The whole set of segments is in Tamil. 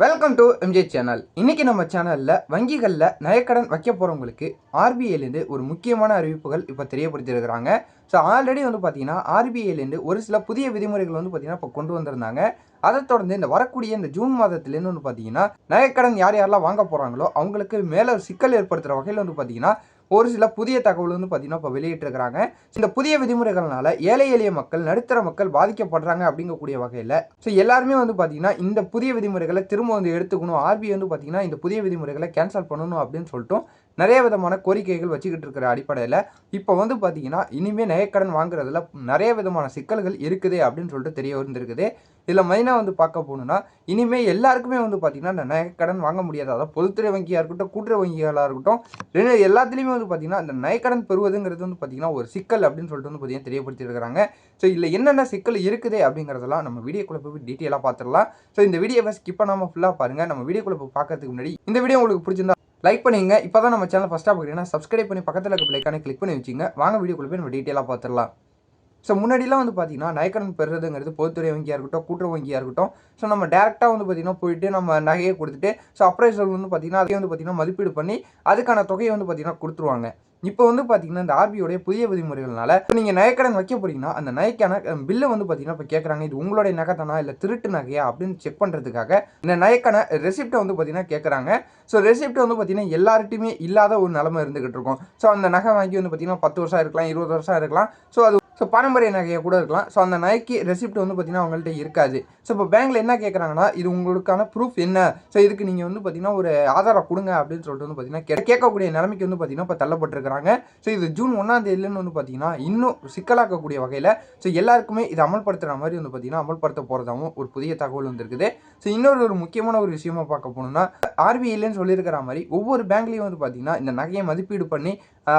Welcome to MJ channel. இன்னைக்கு நம்ம சேனலில் வங்கிகளில் நகைக்கடன் வைக்க போகிறவங்களுக்கு ஆர்பிஐலேருந்து ஒரு முக்கியமான அறிவிப்புகள் இப்போ தெரியப்படுத்தியிருக்கிறாங்க. ஸோ ஆல்ரெடி பார்த்தீங்கன்னா ஆர்பிஐலேருந்து ஒரு சில புதிய விதிமுறைகள் பார்த்தீங்கன்னா இப்போ கொண்டு வந்திருந்தாங்க. அதை தொடர்ந்து இந்த வரக்கூடிய இந்த ஜூன் மாதத்துலேருந்து பார்த்தீங்கன்னா நகைக்கடன் யார் யாரெல்லாம் வாங்க போகிறாங்களோ அவங்களுக்கு மேலே சிக்கல் ஏற்படுத்துகிற வகையில் பார்த்தீங்கன்னா ஒரு சில புதிய தகவல் பார்த்தீங்கன்னா இப்போ வெளியிட்டிருக்கிறாங்க. இந்த புதிய விதிமுறைகள்னால ஏழை எளிய மக்கள், நடுத்தர மக்கள் பாதிக்கப்படுறாங்க அப்படிங்கக்கூடிய வகையில் ஸோ எல்லாருமே பார்த்தீங்கன்னா இந்த புதிய விதிமுறைகளை திரும்ப எடுத்துக்கணும். ஆர்பிஐ பார்த்தீங்கன்னா இந்த புதிய விதிமுறைகளை கேன்சல் பண்ணணும் அப்படின்னு சொல்லிட்டு நிறைய விதமான கோரிக்கைகள் வச்சுக்கிட்டு இருக்கிற அடிப்படையில் இப்போ பார்த்தீங்கன்னா இனிமேல் நகைக்கடன் வாங்குறதுல நிறைய விதமான சிக்கல்கள் இருக்குது அப்படின்னு சொல்லிட்டு தெரிய வந்திருக்குது. இதில் மெயினாக பார்க்க போகணுன்னா இனிமேல் எல்லாருக்குமே பார்த்தீங்கன்னா இந்த நகைக்கடன் வாங்க முடியாது. அதாவது பொதுத்துறை வங்கியாக இருக்கட்டும், கூட்டுறவு வங்கிகளாக இருக்கட்டும், எல்லாத்துலேயுமே பார்த்தீங்கன்னா இந்த நகைக்கடன் பெறுவதுங்கிறது பார்த்தீங்கன்னா ஒரு சிக்கல் அப்படின்னு சொல்லிட்டு பார்த்தீங்கன்னா தெரியப்படுத்தியிருக்கிறாங்க. ஸோ இதில் என்னென்ன சிக்கல் இருக்குது அப்படிங்கிறதெல்லாம் நம்ம வீடியோக்குள்ளே போய் டீட்டெயிலாக பார்த்துடலாம். ஸோ இந்த வீடியோவை ஸ்கிப் பண்ணாமல் ஃபுல்லாக பாருங்கள். நம்ம வீடியோக்குள்ளே போய் பார்க்கறதுக்கு முன்னாடி இந்த வீடியோ உங்களுக்கு பிடிச்சிருந்தா லைக் பண்ணிங்க. இப்போ தான் நம்ம சேனல் ஃபஸ்ட்டாக பார்க்குறீங்கன்னா சப்ஸ்கிரைப் பண்ணி பக்கத்தில் இருக்க பிள்ளைக்கான கிளிக் பண்ணி வச்சுங்க. வாங்க வீடியோக்குள்ளே போய் நம்ம டீட்டெயிலாக பார்த்துடலாம். ஸோ முன்னாடிலாம் பார்த்தீங்கன்னா நகைக்கடன் பெறுறதுங்கிறது பொதுத்துறை வங்கியாக இருக்கட்டும், கூட்டுறவு வங்கியாக இருக்கட்டும், ஸோ நம்ம டேரெக்டாக பார்த்தீங்கன்னா போயிட்டு நம்ம நகையை கொடுத்துட்டு ஸோ அப்ரைசல் பார்த்தீங்கன்னா அதை பார்த்தீங்கன்னா மதிப்பீடு பண்ணி அதுக்கான தொகையை பார்த்தீங்கன்னா கொடுத்துருவாங்க. இப்போ பார்த்தீங்கன்னா இந்த ஆர்பிஐடைய புதிய விதிமுறைகள்னால நீங்கள் நகைக்கடன் வைக்க போறீங்கன்னா அந்த நகைக்கான பில்லை பார்த்தீங்கன்னா இப்போ கேட்குறாங்க. இது உங்களுடைய நகை தானா இல்லை திருட்டு நகையா அப்படின்னு செக் பண்ணுறதுக்காக இந்த நகைக்கான ரெசிப்டை பார்த்தீங்கன்னா கேட்குறாங்க. ஸோ ரெசிப்ட் பார்த்தீங்கன்னா எல்லார்ட்டையுமே இல்லாத ஒரு நிலைமை இருந்துகிட்டு இருக்கும். ஸோ அந்த நகை வாங்கி பார்த்தீங்கன்னா 10 வருஷம் இருக்கலாம், 20 வருஷம் இருக்கலாம். ஸோ பாரம்பரிய நகையை கூட இருக்கலாம். ஸோ அந்த நகைக்கு ரெசிப்ட் பார்த்தீங்கன்னா அவங்கள்ட்ட இருக்காது. ஸோ இப்போ பேங்க்கில் என்ன கேட்குறாங்கன்னா இது உங்களுக்கான ப்ரூஃப் என்ன, ஸோ இதுக்கு நீங்கள் பார்த்தீங்கன்னா ஒரு ஆதாரம் கொடுங்க அப்படின்னு சொல்லிட்டு பார்த்தீங்கன்னா கேட்கக்கூடிய நிலைமைக்கு பார்த்தீங்கன்னா இப்போ தள்ளப்பட்டிருக்கிறாங்க. ஸோ இது ஜூன் 1ஆம் தேதியிலேருந்து பார்த்தீங்கன்னா இன்னும் சிக்கலாக்கக்கூடிய வகையில் ஸோ எல்லாருக்குமே இதை அமல்படுத்துகிற மாதிரி பார்த்தீங்கன்னா அமல்படுத்த போகிறதாகவும் ஒரு புதிய தகவல் வந்துருக்குது. ஸோ இன்னொரு முக்கியமான ஒரு விஷயமா பார்க்க போகணும்னா ஆர்பிஐலேன்னு சொல்லியிருக்கிற மாதிரி ஒவ்வொரு பேங்க்லேயும் பார்த்தீங்கன்னா இந்த நகையை மதிப்பீடு பண்ணி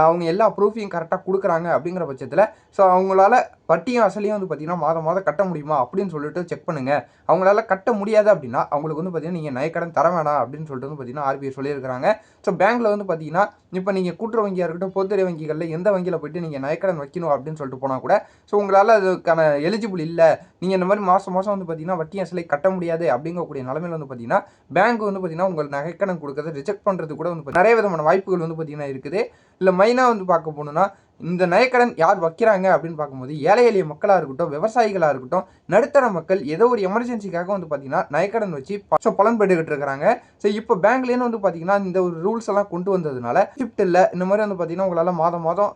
அவங்க எல்லா ப்ரூஃபையும் கரெக்டாக கொடுக்குறாங்க அப்படிங்கிற பட்சத்தில் ஸோ அவங்களால வட்டியும் அசலையும் பார்த்தீங்கன்னா மாதம் மாதம் கட்ட முடியுமா அப்படின்னு சொல்லிட்டு செக் பண்ணுங்கள். அவங்களால கட்ட முடியாது அப்படின்னா அவங்களுக்கு பார்த்தீங்கன்னா நீங்கள் நகைக்கடன் தர வேணாம் அப்படின்னு சொல்லிட்டு பார்த்தீங்கன்னா ஆர்பிஐ சொல்லியிருக்கிறாங்க. ஸோ பேங்க்கில் பார்த்தீங்கன்னா இப்போ நீங்கள் கூட்டுறவு வங்கியாக இருக்கட்டும், பொதுத்துறை வங்கிகளில் எந்த வங்கியில் போய்ட்டு நீங்கள் நகைக்கடன் வைக்கணும் அப்படின்னு சொல்லிட்டு போனால் கூட ஸோ உங்களால் அதுக்கான எலிஜிபிள் இல்லை, நீங்கள் இந்த மாதிரி மாதம் மாதம் பார்த்தீங்கன்னா வட்டி அசலை கட்ட முடியாது அப்படிங்கக்கூடிய நிலைமையில் பார்த்தீங்கன்னா பேங்க் பார்த்தீங்கன்னா உங்களுக்கு நகைக்கடன் கொடுக்கறத ரிஜெக்ட் பண்ணுறது கூட நிறைய விதமான வாய்ப்புகள் பார்த்தீங்கன்னா இருக்குது. இல்லை மெயினாக பார்க்க போகணுன்னா இந்த நகைக்கடன் யார் வைக்கிறாங்க அப்படின்னு பார்க்கும்போது ஏழை எளிய மக்களாக இருக்கட்டும், விவசாயிகளாக இருக்கட்டும், நடுத்தர மக்கள் ஏதோ ஒரு எமர்ஜென்சிக்காக பார்த்தீங்கன்னா நகைக்கடன் வச்சு பலன் பெற்றுக்கிட்டு இருக்கிறாங்க. ஸோ இப்போ பேங்க்லேருந்து பார்த்தீங்கன்னா இந்த ஒரு ரூல்ஸ் எல்லாம் கொண்டு வந்ததுனால ஷிஃப்ட் இல்லை இந்த மாதிரி பார்த்தீங்கன்னா உங்களால் மாதம் மாதம்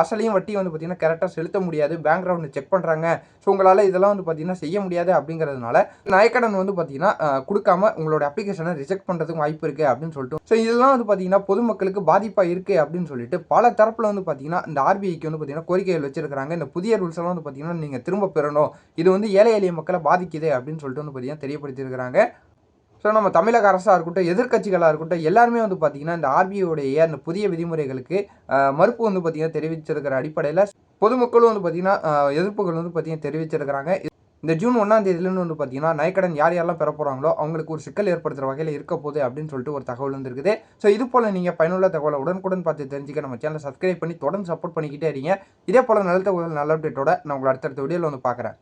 அசலையும் வட்டியும் பார்த்தீங்கன்னா கரெக்டாக செலுத்த முடியாது, பேங்க் ரவுண்ட் செக் பண்ணுறாங்க. ஸோ உங்களால் இதெல்லாம் பார்த்தீங்கன்னா செய்ய முடியாது அப்படிங்கிறதுனால நகைக்கடன் பார்த்தீங்கன்னா கொடுக்காம உங்களோட அப்ளிகேஷனை ரிஜெக்ட் பண்ணுறதுக்கு வாய்ப்பு இருக்குது அப்படின்னு சொல்லிட்டு ஸோ இதெல்லாம் பார்த்தீங்கன்னா பொதுமக்களுக்கு பாதிப்பாக இருக்குது அப்படின்னு சொல்லிட்டு பல தரப்பில் பார்த்தீங்கன்னா இந்த ஆர்பிஐக்கு பார்த்தீங்கன்னா கோரிக்கைகள் வச்சிருக்கிறாங்க. இந்த புதிய ரூல்ஸ் எல்லாம் பார்த்தீங்கன்னா நீங்கள் திரும்ப பெறணும், இது ஏழை எளிய மக்களை பாதிக்குது அப்படின்னு சொல்லிட்டு பார்த்தீங்கன்னா தெரியப்படுத்தியிருக்கிறாங்க. ஸோ நம்ம தமிழக அரசாக இருக்கட்டும், எதிர்க்கட்சிகளாக இருக்கட்டும், எல்லாருமே பார்த்தீங்கன்னா இந்த ஆர்பிஐடைய அந்த புதிய விதிமுறைகளுக்கு மறுப்பு பார்த்தீங்கன்னா தெரிவிச்சிருக்கிற அடிப்படையில் பொதுமக்களும் பார்த்தீங்கன்னா எதிர்ப்புகள் பார்த்தீங்கன்னா தெரிவிச்சிருக்கிறாங்க. இந்த ஜூன் 1ஆம் தேதியிலேருந்து பார்த்தீங்கன்னா நகைக்கடன் யார் யாரெல்லாம் பெற போகிறாங்களோ அவங்களுக்கு ஒரு சிக்கல் ஏற்படுத்துகிற வகையில் இருக்க போகுது அப்படின்னு சொல்லிட்டு ஒரு தகவல் வந்துருக்குது. ஸோ இது போல் நீங்கள் பயனுள்ள தகவலை உடனுக்குடன் பார்த்து தெரிஞ்சுக்க நம்ம சேனலை சப்ஸ்கிரைப் பண்ணி தொடர்ந்து சப்போர்ட் பண்ணிக்கிட்டே இருங்க. இதே போல் நல்ல தகவல் நல்ல அப்டேட்டோட நான் உங்களை அடுத்தடுத்த வீடியோவில் பார்க்குறேன்.